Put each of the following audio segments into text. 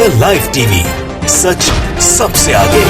The live TV, सच सबसे आगे।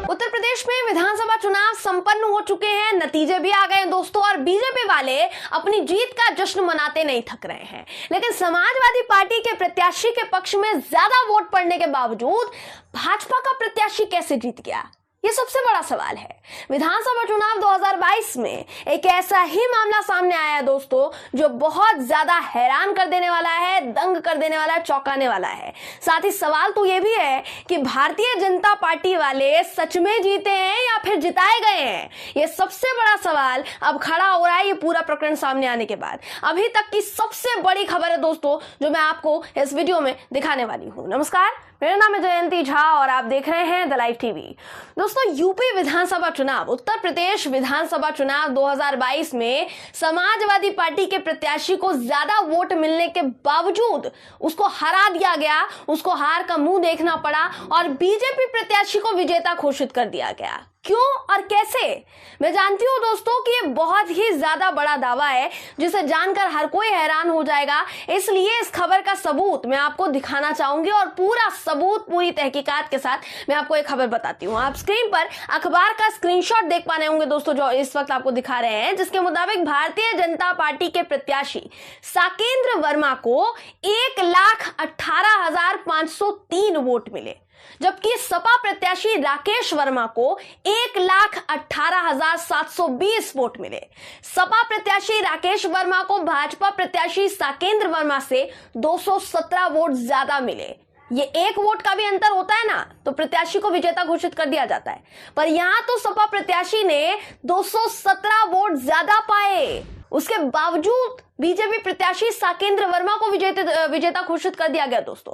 उत्तर प्रदेश में विधानसभा चुनाव संपन्न हो चुके हैं, नतीजे भी आ गए हैं दोस्तों, और बीजेपी वाले अपनी जीत का जश्न मनाते नहीं थक रहे हैं। लेकिन समाजवादी पार्टी के प्रत्याशी के पक्ष में ज्यादा वोट पड़ने के बावजूद भाजपा का प्रत्याशी कैसे जीत गया, ये सबसे बड़ा सवाल है। विधानसभा चुनाव 2022 में एक ऐसा ही मामला सामने आया है दोस्तों, जो बहुत ज्यादा हैरान कर देने वाला है, दंग कर देने वाला है, चौंकाने वाला है। साथ ही सवाल तो ये भी है कि भारतीय जनता पार्टी वाले सच में जीते हैं या फिर जिताए गए हैं। ये सबसे बड़ा सवाल अब खड़ा हो रहा है ये पूरा प्रकरण सामने आने के बाद। अभी तक की सबसे बड़ी खबर है दोस्तों, जो मैं आपको इस वीडियो में दिखाने वाली हूँ। नमस्कार, मेरा नाम है जयंती झा और आप देख रहे हैं द लाइव टीवी। दोस्तों, यूपी विधानसभा चुनाव, उत्तर प्रदेश विधानसभा चुनाव 2022 में समाजवादी पार्टी के प्रत्याशी को ज्यादा वोट मिलने के बावजूद उसको हरा दिया गया, उसको हार का मुंह देखना पड़ा और बीजेपी प्रत्याशी को विजेता घोषित कर दिया गया। क्यों और कैसे? मैं जानती हूं दोस्तों कि ये बहुत ही ज्यादा बड़ा दावा है, जिसे जानकर हर कोई हैरान हो जाएगा। इसलिए इस खबर का सबूत मैं आपको दिखाना चाहूंगी और पूरा सबूत, पूरी तहकीकात के साथ मैं आपको एक खबर बताती हूं। आप स्क्रीन पर अखबार का स्क्रीनशॉट देख पा रहे होंगे दोस्तों, जो इस वक्त आपको दिखा रहे हैं, जिसके मुताबिक भारतीय जनता पार्टी के प्रत्याशी साकेंद्र वर्मा को 1,18,503 वोट मिले, जबकि सपा प्रत्याशी राकेश वर्मा को 1,18,720 वोट मिले। सपा प्रत्याशी राकेश वर्मा को भाजपा प्रत्याशी साकेंद्र वर्मा से 217 वोट ज्यादा मिले। ये एक वोट का भी अंतर होता है ना, तो प्रत्याशी को विजेता घोषित कर दिया जाता है, पर यहां तो सपा प्रत्याशी ने 217 वोट ज्यादा पाए। उसके बावजूद बीजेपी प्रत्याशी साकेंद्र वर्मा को विजेता घोषित कर दिया गया। दोस्तों,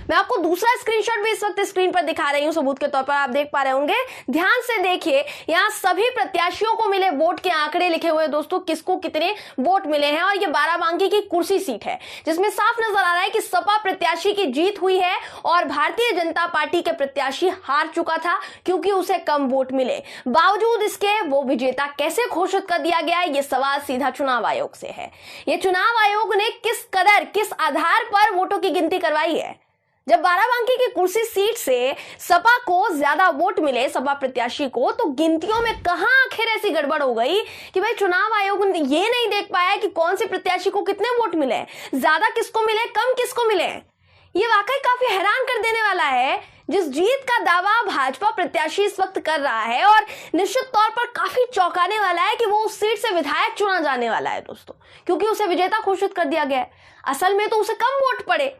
मैं आपको दूसरा स्क्रीनशॉट भी इस वक्त स्क्रीन पर दिखा रही हूं, सबूत के तौर पर आप देख पा रहे होंगे। ध्यान से देखिए, यहां सभी प्रत्याशियों को मिले वोट के आंकड़े लिखे हुए दोस्तों, किसको कितने वोट मिले हैं। और ये बाराबंकी की कुर्सी सीट है, जिसमें साफ नजर आ रहा है कि सपा प्रत्याशी की जीत हुई है और भारतीय जनता पार्टी के प्रत्याशी हार चुका था, क्योंकि उसे कम वोट मिले। बावजूद इसके वो विजेता कैसे घोषित कर दिया गया, ये सवाल सीधा चुनाव आयोग से है। ये चुनाव आयोग ने किस आधार पर वोटों की गिनती करवाई है। जब बाराबंकी की कुर्सी सीट से सपा को ज्यादा वोट मिले, सपा प्रत्याशी को, तो गिनतियों में कहां आखिर ऐसी गड़बड़ हो गई कि भाई चुनाव आयोग ने ये नहीं देख पाया कि कौन से प्रत्याशी को कितने वोट मिले, ज्यादा किसको मिले, कम किसको मिले। ये वाकई काफी हैरान कर देने वाला है। जिस जीत का दावा भाजपा प्रत्याशी इस वक्त कर रहा है, और निश्चित तौर पर काफी चौंकाने वाला है कि वो उस सीट से विधायक चुना जाने वाला है दोस्तों, क्योंकि उसे विजेता घोषित कर दिया गया है। असल में तो उसे कम वोट पड़े,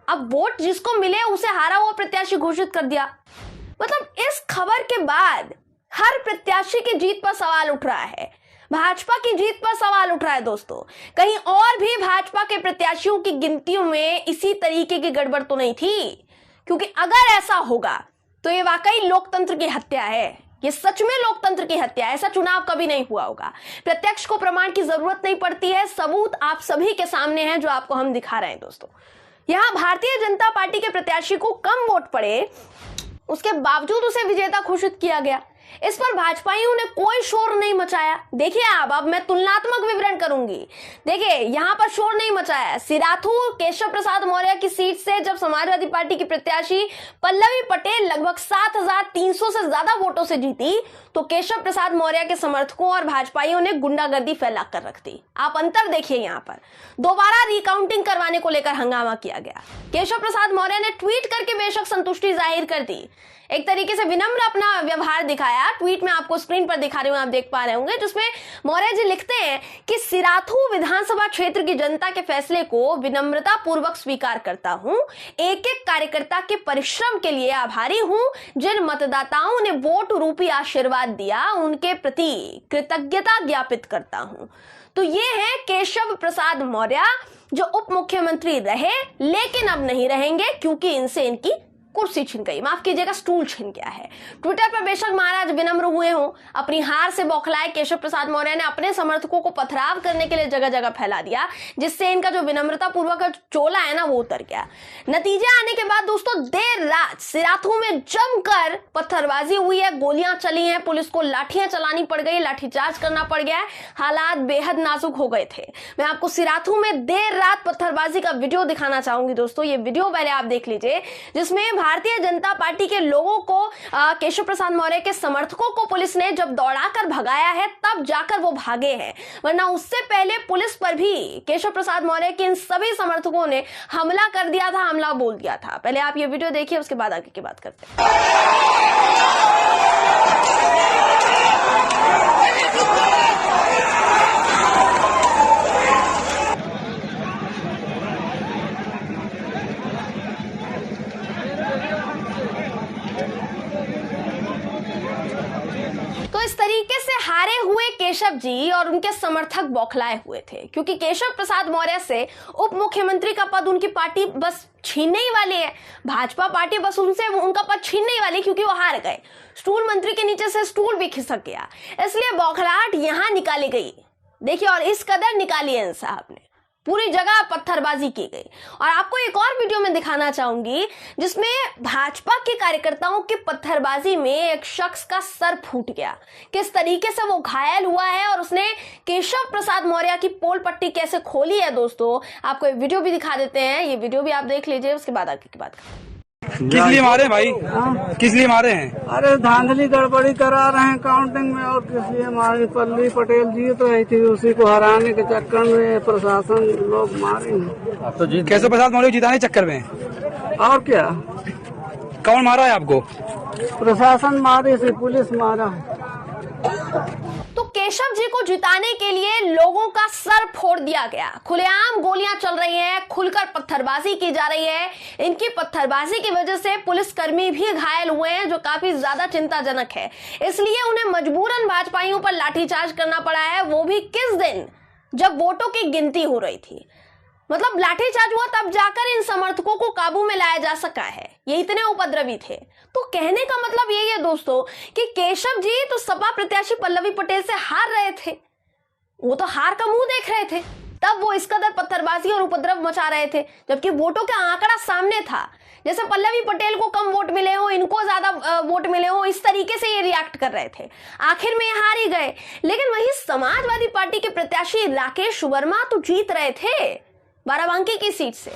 अब वोट जिसको मिले उसे हारा हुआ प्रत्याशी घोषित कर दिया। मतलब इस खबर के बाद हर प्रत्याशी की जीत पर सवाल उठ रहा है, भाजपा की जीत पर सवाल उठ रहा है दोस्तों। कहीं और भी भाजपा के प्रत्याशियों की गिनतियों में इसी तरीके की गड़बड़ तो नहीं थी, क्योंकि अगर ऐसा होगा तो ये वाकई लोकतंत्र की हत्या है। ये सच में लोकतंत्र की हत्या है। ऐसा चुनाव कभी नहीं हुआ होगा। प्रत्यक्ष को प्रमाण की जरूरत नहीं पड़ती है, सबूत आप सभी के सामने है, जो आपको हम दिखा रहे हैं दोस्तों। यहां भारतीय जनता पार्टी के प्रत्याशी को कम वोट पड़े, उसके बावजूद उसे विजेता घोषित किया गया। इस पर भाजपाइयों ने कोई शोर नहीं मचाया। देखिए, अब मैं तुलनात्मक विवरण करूंगी। देखिए, यहां पर शोर नहीं मचाया। सिराथू केशव प्रसाद मौर्य की सीट से जब समाजवादी पार्टी की प्रत्याशी पल्लवी पटेल लगभग 7,300 से ज्यादा वोटों से जीती, तो केशव प्रसाद मौर्य के समर्थकों और भाजपाइयों ने गुंडागर्दी फैला कर रख दी। आप अंतर देखिए, यहां पर दोबारा रिकाउंटिंग करवाने को लेकर हंगामा किया गया। केशव प्रसाद मौर्य ने ट्वीट करके बेशक संतुष्टि जाहिर कर दी, एक तरीके से विनम्र अपना व्यवहार दिखाया। ट्वीट में आपको स्क्रीन पर दिखा रही हूं, आप देख पा रहे होंगे, जिसमें मौर्य जी लिखते हैं कि सिराथू विधानसभा क्षेत्र की जनता के फैसले को विनम्रता पूर्वक स्वीकार करता हूं। एक एक कार्यकर्ता के परिश्रम के लिए आभारी हूं। जिन मतदाताओं ने वोट रूपी आशीर्वाद दिया, उनके प्रति कृतज्ञता ज्ञापित करता हूं। तो ये है केशव प्रसाद मौर्य, जो उप मुख्यमंत्री रहे, लेकिन अब नहीं रहेंगे, क्योंकि इनसे इनकी कुर्सी छिन गई, माफ कीजिएगा स्टूल छिन गया है। ट्विटर पर बेशक महाराज विनम्र हुए हों, अपनी हार से बौखलाए केशव प्रसाद मौर्य ने अपने समर्थकों को पथराव करने के लिए जगह जगह फैला दिया, जिससे इनका जो विनम्रता पूर्वक चोला है ना वो उतर गया। नतीजे आने के बाद दोस्तों देर रात सिराथू में जमकर पत्थरबाजी हुई है, गोलियां चली हैं, पुलिस को लाठियां चलानी पड़ गई, लाठीचार्ज करना पड़ गया है, हालात बेहद नाजुक हो गए थे। मैं आपको सिराथू में देर रात पत्थरबाजी का वीडियो दिखाना चाहूंगी दोस्तों। ये वीडियो पहले आप देख लीजिए, जिसमें भारतीय जनता पार्टी के लोगों को केशव प्रसाद मौर्य के समर्थकों को पुलिस ने जब दौड़ाकर भगाया है तब जाकर वो भागे हैं, वरना उससे पहले पुलिस पर भी केशव प्रसाद मौर्य के इन सभी समर्थकों ने हमला कर दिया था, हमला बोल दिया था। पहले आप ये वीडियो देखिए, उसके बाद आगे की बात करते हैं। तो इस तरीके से हारे हुए केशव जी और उनके समर्थक बौखलाए हुए थे, क्योंकि केशव प्रसाद मौर्य से उप मुख्यमंत्री का पद उनकी पार्टी बस छीनने ही वाली है। भाजपा पार्टी बस उनसे उनका पद छीनने ही वाली, क्योंकि वो हार गए। स्टूल मंत्री के नीचे से स्टूल भी खिसक गया, इसलिए बौखलाहट यहां निकाली गई। देखिए, और इस कदर निकाली है इन साहब ने, पूरी जगह पत्थरबाजी की गई। और आपको एक और वीडियो में दिखाना चाहूंगी, जिसमें भाजपा के कार्यकर्ताओं की पत्थरबाजी में एक शख्स का सर फूट गया, किस तरीके से वो घायल हुआ है और उसने केशव प्रसाद मौर्य की पोल पट्टी कैसे खोली है। दोस्तों आपको एक वीडियो भी दिखा देते हैं, ये वीडियो भी आप देख लीजिए, उसके बाद आगे की बात करें। किस लिए मारे भाई? किस लिए मारे हैं? अरे धांधली गड़बड़ी करा रहे हैं काउंटिंग में, और किस लिए मारे? पल्ली पटेल जीत रही थी, उसी को हराने के चक्कर में प्रशासन लोग मारे हैं। तो केशव प्रसाद मौर्य जिताने के चक्कर में? और क्या, कौन मारा है आपको? प्रशासन मारे से, पुलिस मारा। तो केशव जी को जिताने के लिए लोगों का सर फोड़ दिया गया, खुलेआम गोलियां चल रही हैं, खुलकर पत्थरबाजी की जा रही है। इनकी पत्थरबाजी की वजह से पुलिसकर्मी भी घायल हुए हैं, जो काफी ज्यादा चिंताजनक है। इसलिए उन्हें मजबूरन भाजपाइयों पर लाठीचार्ज करना पड़ा है, वो भी किस दिन, जब वोटों की गिनती हो रही थी। मतलब लाठीचार्ज हुआ तब जाकर इन समर्थकों को काबू में लाया जा सका है, ये इतने उपद्रवी थे। तो कहने का मतलब यही है दोस्तों कि केशव जी तो सपा प्रत्याशी पल्लवी पटेल से हार रहे थे, वो तो हार का मुंह देख रहे थे, तब वो इस कदर पत्थरबाजी और उपद्रव मचा रहे थे, जबकि वोटों का आंकड़ा सामने था। जैसे पल्लवी पटेल को कम वोट मिले हो, इनको ज्यादा वोट मिले हो, इस तरीके से ये रिएक्ट कर रहे थे। आखिर में हार ही गए। लेकिन वही समाजवादी पार्टी के प्रत्याशी राकेश वर्मा तो जीत रहे थे बाराबंकी की सीट से,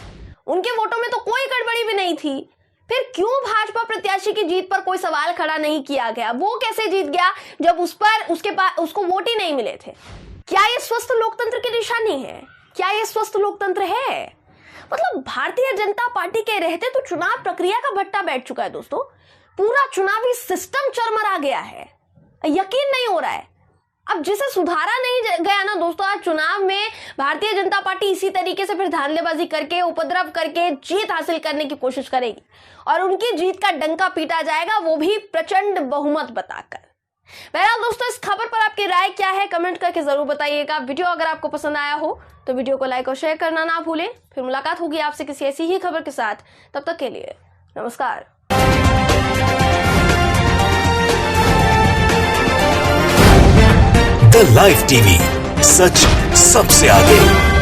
उनके वोटों में तो कोई गड़बड़ी भी नहीं थी। फिर क्यों भाजपा प्रत्याशी की जीत पर कोई सवाल खड़ा नहीं किया गया? वो कैसे जीत गया जब उसको वोट ही नहीं मिले थे? क्या ये स्वस्थ लोकतंत्र की निशानी है? क्या ये स्वस्थ लोकतंत्र है? मतलब भारतीय जनता पार्टी के रहते तो चुनाव प्रक्रिया का भट्टा बैठ चुका है दोस्तों, पूरा चुनावी सिस्टम चरमरा गया है, यकीन नहीं हो रहा है। अब जिसे सुधारा नहीं गया ना दोस्तों, आज चुनाव में भारतीय जनता पार्टी इसी तरीके से फिर धांधलेबाजी करके, उपद्रव करके जीत हासिल करने की कोशिश करेगी, और उनकी जीत का डंका पीटा जाएगा, वो भी प्रचंड बहुमत बताकर। बहरहाल दोस्तों, इस खबर पर आपकी राय क्या है, कमेंट करके जरूर बताइएगा। वीडियो अगर आपको पसंद आया हो तो वीडियो को लाइक और शेयर करना ना भूलें। फिर मुलाकात होगी आपसे किसी ऐसी ही खबर के साथ, तब तक के लिए नमस्कार। द लाइव टीवी, सच सबसे आगे।